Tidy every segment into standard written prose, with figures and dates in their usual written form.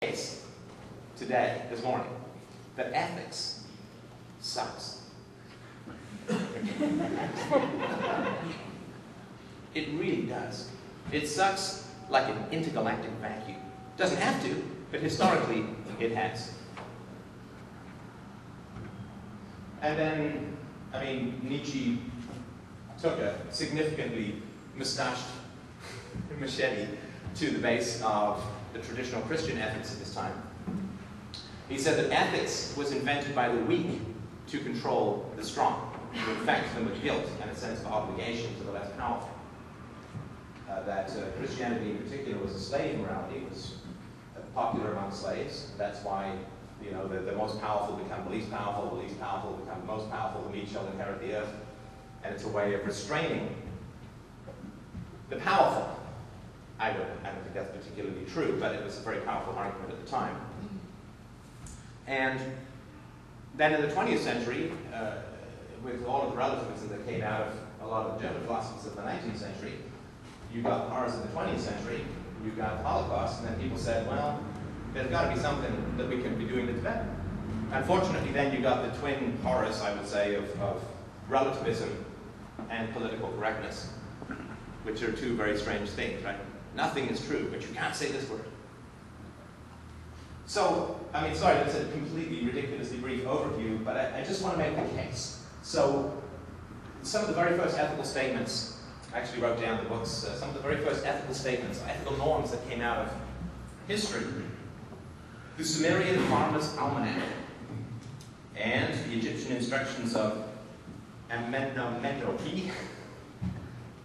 case today, this morning, that ethics sucks. It really does. It sucks like an intergalactic vacuum. Doesn't have to, but historically it has. And then, I mean, Nietzsche took a significantly mustached machete to the base of the traditional Christian ethics at this time. He said that ethics was invented by the weak to control the strong, to infect them with guilt and a sense of obligation to the less powerful. That Christianity in particular was a slave morality. It was popular among slaves. That's why, you know, the most powerful become the least powerful become the most powerful, the meek shall inherit the earth. And it's a way of restraining the powerful. I don't think that's particularly true, but it was a very powerful argument at the time. And then in the 20th century, with all of the relativism that came out of a lot of the German philosophers of the 19th century, you got the horrors of the 20th century, you got the Holocaust, and then people said, well, there's got to be something that we can be doing that's better. Unfortunately, then you got the twin horrors, I would say, of relativism and political correctness, which are two very strange things, right? Nothing is true, but you can't say this word. So, I mean, sorry, that's a completely ridiculously brief overview, but I just want to make the case. So, some of the very first ethical statements, I actually wrote down the books, some of the very first ethical statements, ethical norms that came out of history. The Sumerian Farmer's Almanac and the Egyptian instructions of Amenhotep,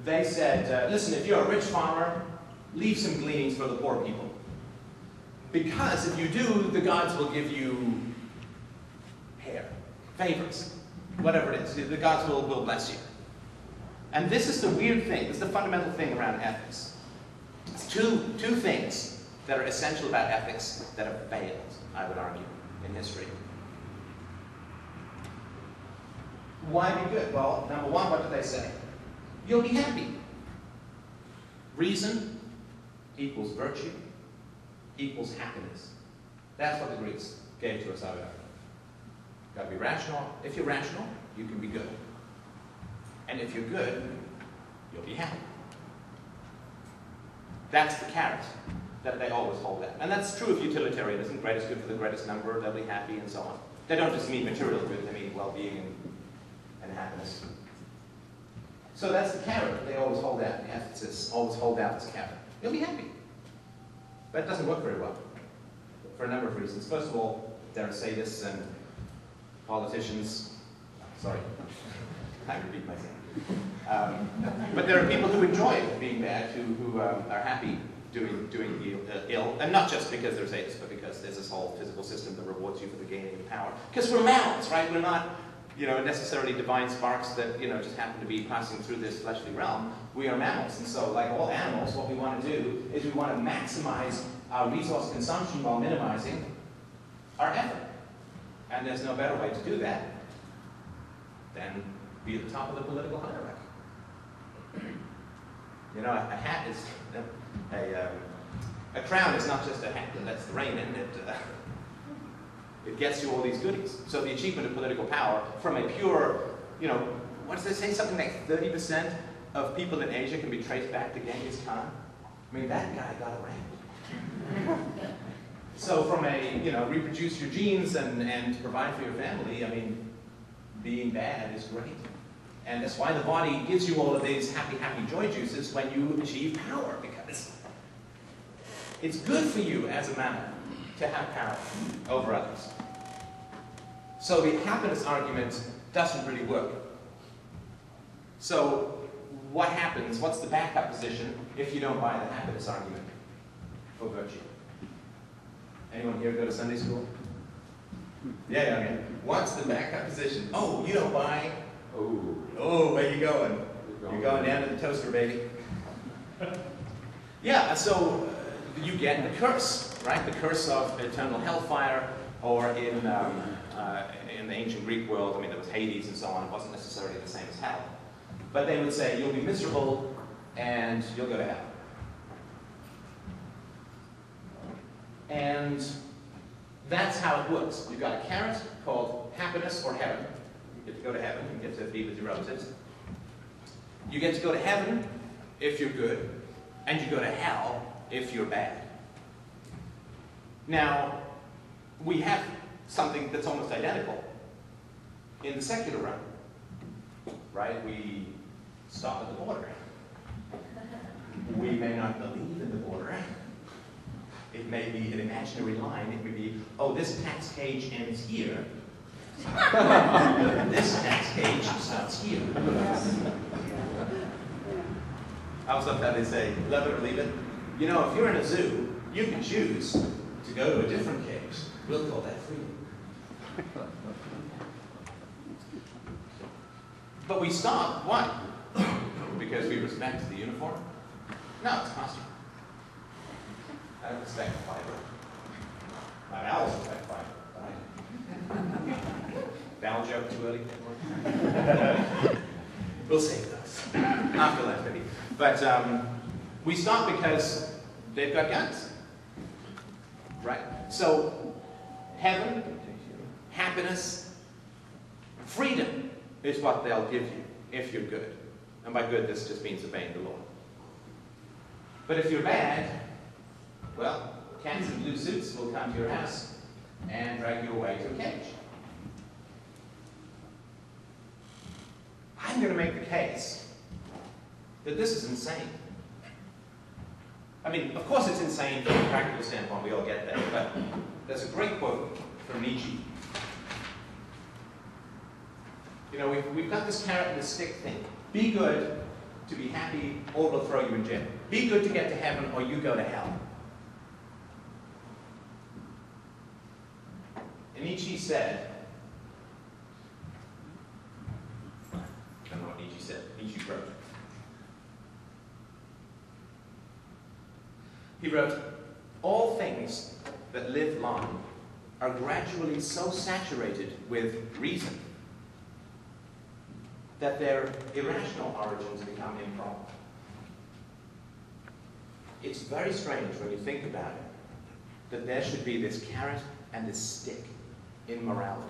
they said, listen, if you're a rich farmer, leave some gleanings for the poor people. Because if you do, the gods will give you hair, favors, whatever it is. The gods will bless you. And this is the weird thing, this is the fundamental thing around ethics. It's two things that are essential about ethics that have failed, I would argue, in history. Why be good? Well, number one, what do they say? You'll be happy. Reason equals virtue equals happiness. That's what the Greeks gave to us, I would argue. Got to be rational. If you're rational, you can be good. And if you're good, you'll be happy. That's the carrot that they always hold out. And that's true of utilitarianism. Greatest good for the greatest number, they'll be happy, and so on. They don't just mean material good, they mean well-being and happiness. So that's the carrot that they always hold out. The ethicists always hold out this carrot. You'll be happy. But it doesn't work very well for a number of reasons. First of all, there are sadists and politicians. Sorry, I repeat myself. But there are people who enjoy being bad, who are happy doing ill, and not just because they're sadists, but because there's this whole physical system that rewards you for the gaining of power. Because we're mammals, right? We're not, you know, necessarily divine sparks that, you know, just happen to be passing through this fleshly realm. We are mammals, and so, like all animals, what we want to do is we want to maximize our resource consumption while minimizing our effort. And there's no better way to do that than be at the top of the political hierarchy. You know, a hat is, a crown is not just a hat that lets the rain in, it gets you all these goodies. So the achievement of political power from a pure, you know, what does they say, something like 30% of people in Asia can be traced back to Genghis Khan? I mean, that guy got around. So from a, you know, reproduce your genes and provide for your family, I mean, being bad is great. And that's why the body gives you all of these happy, happy joy juices when you achieve power, because it's good for you as a mammal to have power over others. So the happiness argument doesn't really work. So what happens, what's the backup position if you don't buy the happiness argument for virtue? Anyone here go to Sunday school? Yeah, okay. What's the backup position? Oh, you don't buy? Oh, where you going? You're going down to the toaster, baby. Yeah, so you get the curse, right? The curse of eternal hellfire, or in the ancient Greek world, I mean, there was Hades and so on. It wasn't necessarily the same as hell. But they would say, you'll be miserable and you'll go to hell. And that's how it works. You've got a carrot called happiness or heaven. You get to go to heaven, you get to be with your relatives. You get to go to heaven if you're good, and you go to hell if you're bad. Now, we have something that's almost identical in the secular realm, right? We stop at the border. We may not believe in the border. It may be an imaginary line. It may be, oh, this tax cage ends here. This tax cage starts here. I was love how they say, love it or leave it. You know, if you're in a zoo, you can choose to go to a different cage. We'll call that freedom. But we stop. Why? Because we respect the uniform? No, it's a costume. I don't respect fiber. My owls respect fiber. Right? Bowel joke too early? We'll save those. After that, maybe. But we stop because they've got guns. Right? So, heaven, happiness, freedom is what they'll give you if you're good. And by good, this just means obeying the law. But if you're bad, well, cats in blue suits will come to your house and drag you away to a cage. I'm going to make the case that this is insane. I mean, of course it's insane from a practical standpoint, we all get that, but there's a great quote from Nietzsche. You know, we've got this carrot and the stick thing. Be good to be happy, or we'll throw you in jail. Be good to get to heaven, or you go to hell. And Nietzsche said, I don't know what Nietzsche said. Nietzsche wrote. He wrote, all things that live long are gradually so saturated with reason that their irrational origins become improbable. It's very strange when you think about it that there should be this carrot and this stick in morality.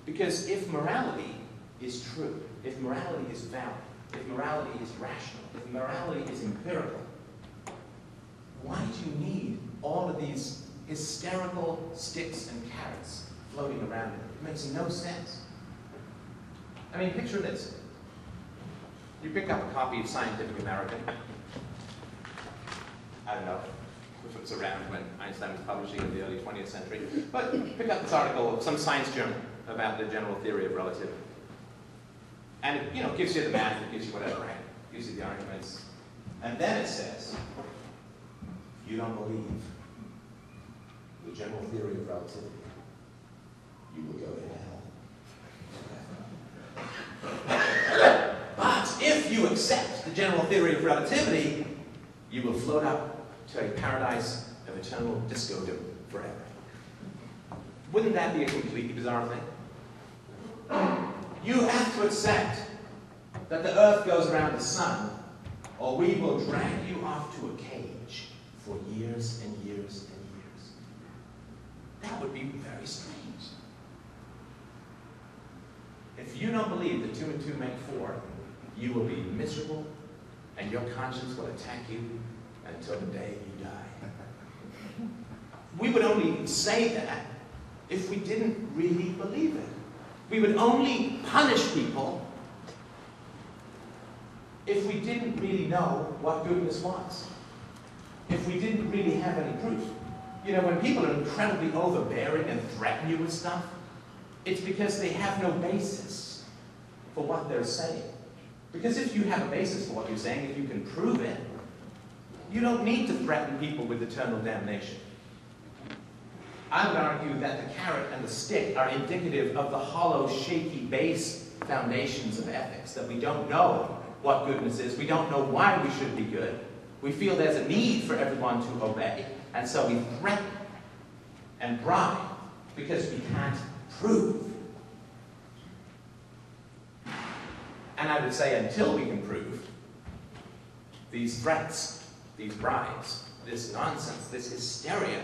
Because if morality is true, if morality is valid, if morality is rational, if morality is empirical, why do you need all of these hysterical sticks and carrots floating around it? It makes no sense. I mean, picture this. You pick up a copy of Scientific American. I don't know if it was around when Einstein was publishing in the early 20th century, but pick up this article of some science journal about the general theory of relativity. And it, you know, gives you the math, it gives you whatever, right? It gives you the arguments. And then it says, you don't believe the general theory of relativity, you will go to hell. But if you accept the general theory of relativity, you will float up to a paradise of eternal disco-dom forever. Wouldn't that be a completely bizarre thing? You have to accept that the earth goes around the sun, or we will drag you off to a cage for years and years and years. That would be very strange. If you don't believe that 2 and 2 make 4, you will be miserable, and your conscience will attack you until the day you die. We would only say that if we didn't really believe it. We would only punish people if we didn't really know what goodness was. If we didn't really have any proof. You know, when people are incredibly overbearing and threaten you with stuff, it's because they have no basis for what they're saying. Because if you have a basis for what you're saying, if you can prove it, you don't need to threaten people with eternal damnation. I would argue that the carrot and the stick are indicative of the hollow, shaky base foundations of ethics, that we don't know what goodness is, we don't know why we should be good, we feel there's a need for everyone to obey, and so we threaten and bribe because we can't prove. And I would say until we can prove, these threats, these bribes, this nonsense, this hysteria